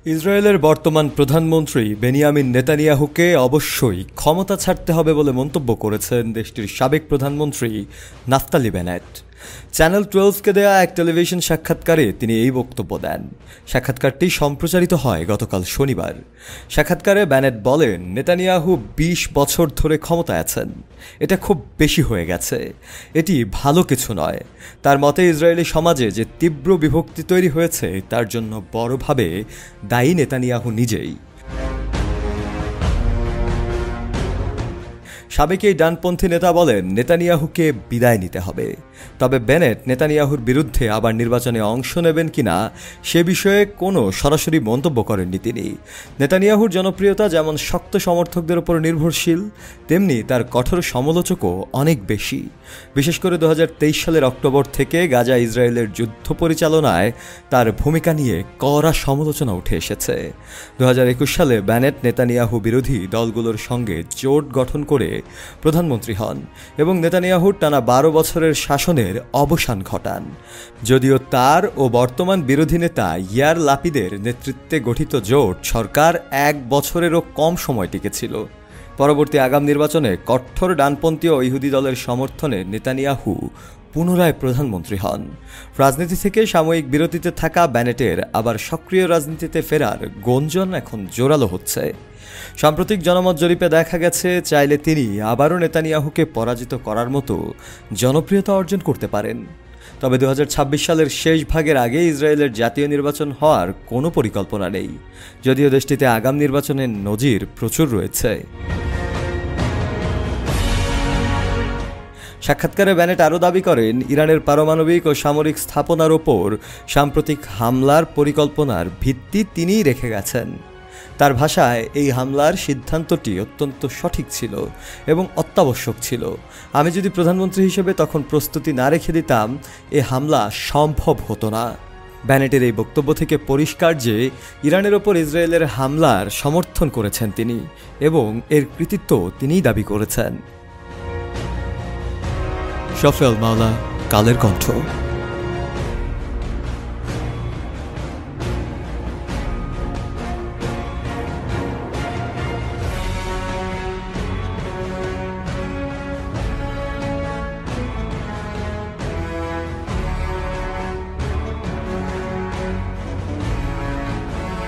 ইসরায়েলের বর্তমান প্রধানমন্ত্রী বেনিয়ামিন নেতানিয়াহুকে অবশ্যই ক্ষমতা ছাড়তে হবে বলে মন্তব্য করেছেন দেশটির সাবেক প্রধানমন্ত্রী নাফতালি বেনেট। চ্যানেল 12কে দেয়া এক টেলিভিশন সাক্ষাৎকারে তিনি এই বক্তব্য দেন। সাক্ষাৎকারটি সম্প্রচারিত হয় গতকাল শনিবার। সাক্ষাৎকারে বেনেট বলেন, নেতানিয়াহু 20 বছর ধরে ক্ষমতায় আছেন। এটা খুব বেশি হয়ে গেছে, এটি ভালো কিছু নয়। তার মতে ইসরায়েলি সমাজে যে তীব্র বিভক্তি তৈরি হয়েছে তার জন্য বড়ভাবে দায়ী নেতানিয়াহু নিজেই। সাবেক এই ডানপন্থী নেতা বলেন, নেতানিয়াহুকে বিদায় নিতে হবে। তবে বেনেট নেতানিয়াহুর বিরুদ্ধে আবার নির্বাচনে অংশ নেবেন কিনা সে বিষয়ে কোনো সরাসরি মন্তব্য করেননি তিনি। নেতানিয়াহুর জনপ্রিয়তা যেমন শক্ত সমর্থকদের উপর নির্ভরশীল, তেমনি তার কঠোর সমালোচকও অনেক বেশি। বিশেষ করে 2023 সালের অক্টোবর থেকে গাজা ইসরায়েলের যুদ্ধ পরিচালনায় তার ভূমিকা নিয়ে কড়া সমালোচনা উঠে এসেছে। 2021 সালে বেনেট নেতানিয়াহু বিরোধী দলগুলোর সঙ্গে জোট গঠন করে প্রধানমন্ত্রী হন এবং নেতানিয়াহুর টানা 12 বছরের শাসনের অবসান ঘটান। যদিও তার ও বর্তমান বিরোধী নেতা ইয়ার লাপিদের নেতৃত্বে গঠিত জোট সরকার 1 বছরেরও কম সময় টিকেছিল। পরবর্তী আগাম নির্বাচনে কঠোর ডানপন্থী ও ইহুদি দলের সমর্থনে নেতানিয়াহু পুনরায় প্রধানমন্ত্রী হন। রাজনীতি থেকে সাময়িক বিরতিতে থাকা বেনেটের আবার সক্রিয় রাজনীতিতে ফেরার গুঞ্জন এখন জোরালো হচ্ছে। সাম্প্রতিক জনমত জরিপে দেখা গেছে, চাইলে তিনি আবারও নেতানিয়াহুকে পরাজিত করার মতো জনপ্রিয়তা অর্জন করতে পারেন। তবে 2026 সালের শেষ ভাগের আগে ইসরায়েলের জাতীয় নির্বাচন হওয়ার কোনো পরিকল্পনা নেই, যদিও দেশটিতে আগাম নির্বাচনের নজির প্রচুর রয়েছে। সাক্ষাৎকারে বেনেট আরও দাবি করেন, ইরানের পারমাণবিক ও সামরিক স্থাপনার ওপর সাম্প্রতিক হামলার পরিকল্পনার ভিত্তি তিনিই রেখে গেছেন। তার ভাষায়, এই হামলার সিদ্ধান্তটি অত্যন্ত সঠিক ছিল এবং অত্যাবশ্যক ছিল। আমি যদি প্রধানমন্ত্রী হিসেবে তখন প্রস্তুতি না রেখে দিতাম, এ হামলা সম্ভব হতো না। বেনেটের এই বক্তব্য থেকে পরিষ্কার যে ইরানের ওপর ইসরায়েলের হামলার সমর্থন করেছেন তিনি এবং এর কৃতিত্ব তিনিই দাবি করেছেন। শফি আল মাওলা, কালের কণ্ঠ।